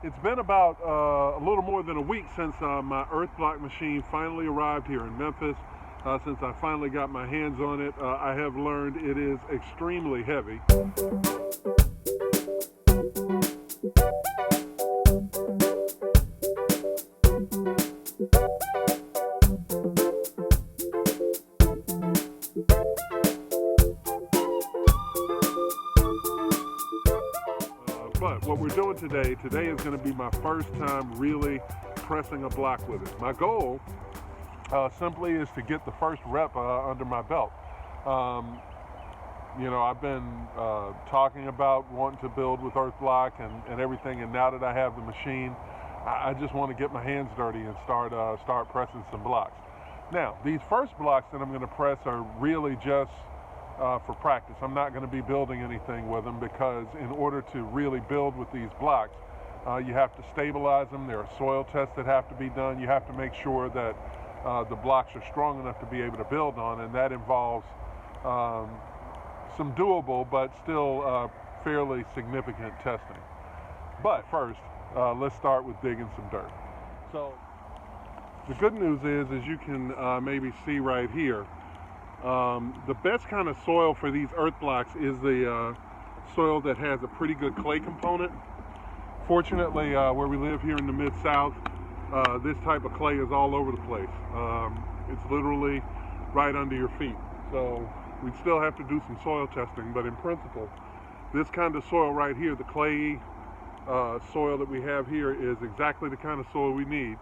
It's been about a little more than a week since my Earthblock machine finally arrived here in Memphis. Since I finally got my hands on it, I have learned it is extremely heavy. But what we're doing today is going to be my first time really pressing a block with it. My goal simply is to get the first rep under my belt. I've been talking about wanting to build with Earthblock and everything, and now that I have the machine, I just want to get my hands dirty and start pressing some blocks. Now, these first blocks that I'm going to press are really just for practice. I'm not going to be building anything with them because in order to really build with these blocks, you have to stabilize them. There are soil tests that have to be done. You have to make sure that the blocks are strong enough to be able to build on, and that involves some doable but still fairly significant testing. But first, let's start with digging some dirt. So the good news is, as you can maybe see right here, the best kind of soil for these Earthblocks is the soil that has a pretty good clay component. Fortunately, where we live here in the Mid-South, this type of clay is all over the place. It's literally right under your feet. So we still have to do some soil testing, but in principle, this kind of soil right here, the clay soil that we have here, is exactly the kind of soil we need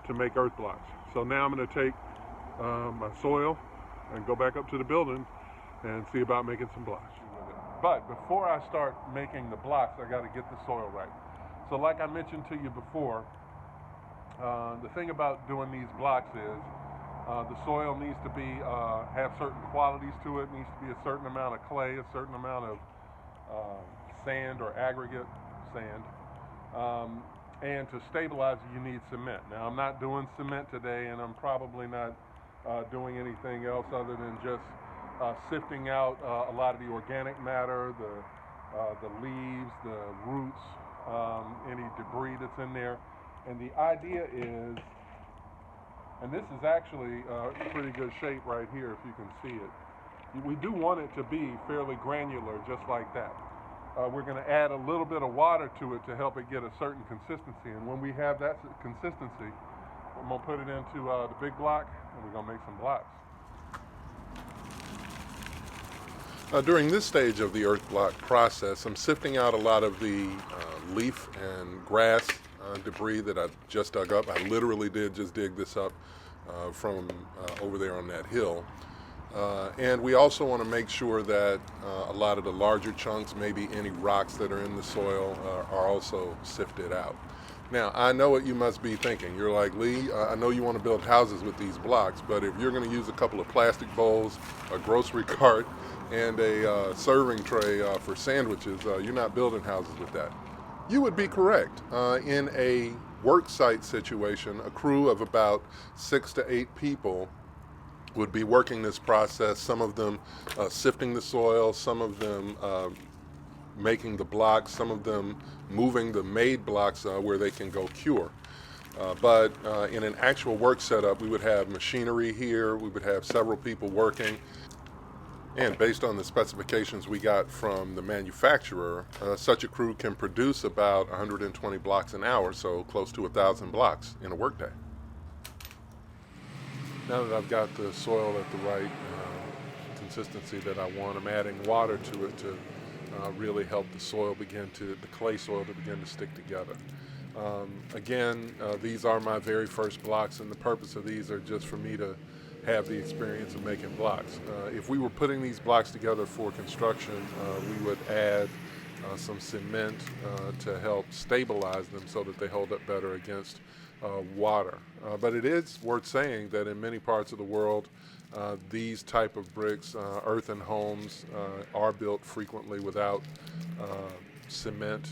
to make Earthblocks. So now I'm going to take my soil and go back up to the building and see about making some blocks. But before I start making the blocks, I got to get the soil right. So like I mentioned to you before, the thing about doing these blocks is the soil needs to be have certain qualities to it. It needs to be a certain amount of clay, a certain amount of sand or aggregate sand. And to stabilize it, you need cement. Now, I'm not doing cement today, and I'm probably not doing anything else other than just sifting out a lot of the organic matter, the leaves, the roots, any debris that's in there. And the idea is, and this is actually pretty good shape right here if you can see it. We do want it to be fairly granular, just like that. We're going to add a little bit of water to it to help it get a certain consistency. And when we have that consistency, I'm going to put it into the big block, and we're going to make some blocks. During this stage of the Earthblock process, I'm sifting out a lot of the leaf and grass debris that I just dug up. I literally did just dig this up from over there on that hill. And we also want to make sure that a lot of the larger chunks, maybe any rocks that are in the soil, are also sifted out. Now, I know what you must be thinking. You're like, Lee, I know you want to build houses with these blocks, but if you're going to use a couple of plastic bowls, a grocery cart, and a serving tray for sandwiches, you're not building houses with that. You would be correct. In a work site situation, a crew of about 6 to 8 people would be working this process, some of them sifting the soil, some of them making the blocks, some of them moving the made blocks where they can go cure. But in an actual work setup, we would have machinery here, we would have several people working, and based on the specifications we got from the manufacturer, such a crew can produce about 120 blocks an hour, so close to 1,000 blocks in a workday. Now that I've got the soil at the right consistency that I want, I'm adding water to it to really help the clay soil to begin to stick together. Again, these are my very first blocks, and the purpose of these are just for me to have the experience of making blocks. If we were putting these blocks together for construction, we would add some cement to help stabilize them so that they hold up better against water. But it is worth saying that in many parts of the world, these type of bricks, earthen homes, are built frequently without cement,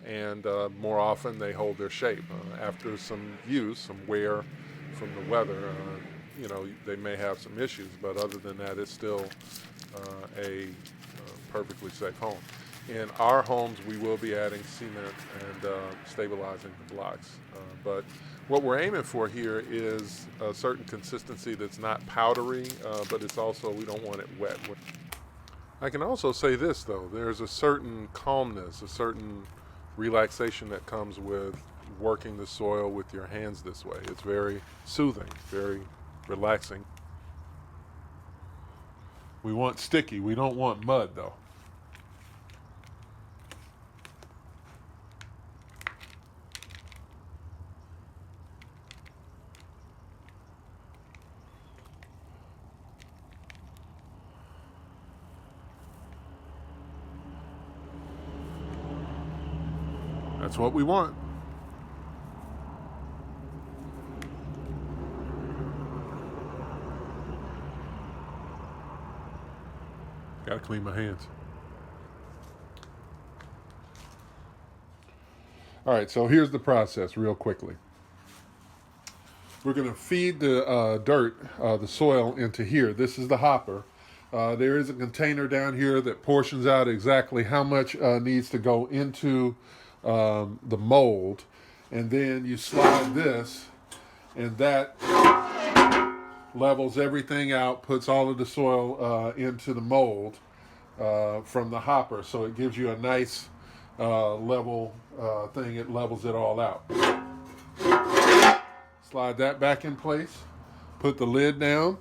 and more often they hold their shape. After some use, some wear from the weather, they may have some issues, but other than that, it's still a perfectly safe home. In our homes, we will be adding cement and stabilizing the blocks. But what we're aiming for here is a certain consistency that's not powdery, but it's also, we don't want it wet. I can also say this though, there's a certain calmness, a certain relaxation that comes with working the soil with your hands this way. It's very soothing, very relaxing. We want sticky, we don't want mud though. That's what we want. Gotta clean my hands. All right, so here's the process real quickly. We're gonna feed the dirt, the soil into here. This is the hopper. There is a container down here that portions out exactly how much needs to go into the mold. And then you slide this, and that levels everything out, puts all of the soil into the mold from the hopper. So it gives you a nice level thing. It levels it all out. Slide that back in place, put the lid down,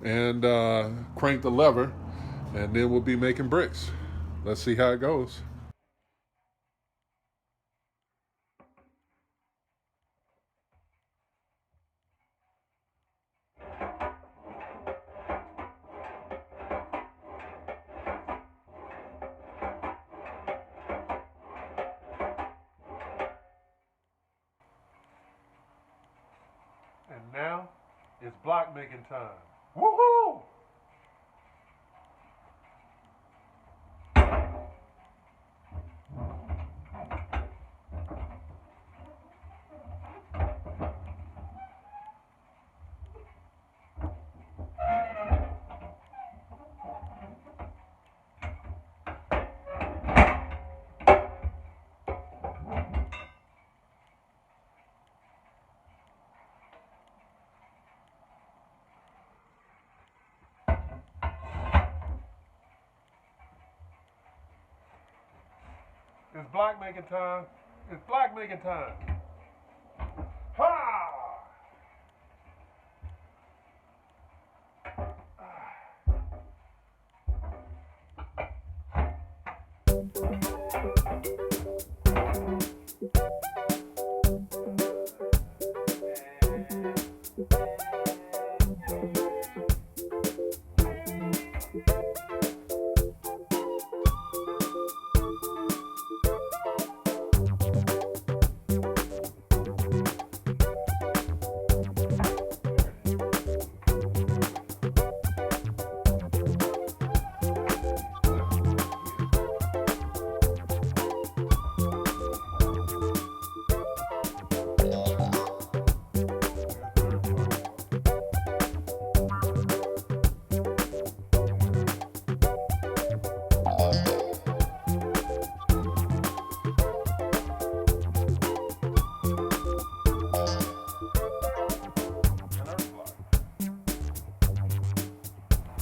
and crank the lever, and then we'll be making bricks. Let's see how it goes. And now it's block making time. Woohoo! It's block making time. It's block making time. Ha!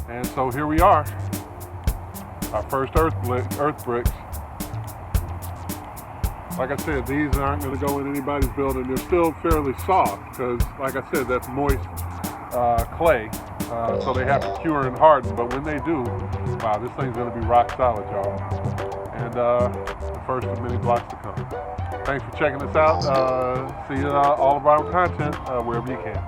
And so here we are, our first earth bricks. Like I said, these aren't going to go in anybody's building. They're still fairly soft because, like I said, that's moist clay. So they have to cure and harden. But when they do, wow, this thing's going to be rock solid, y'all. And the first of many blocks to come. Thanks for checking us out. See all of our content wherever you can.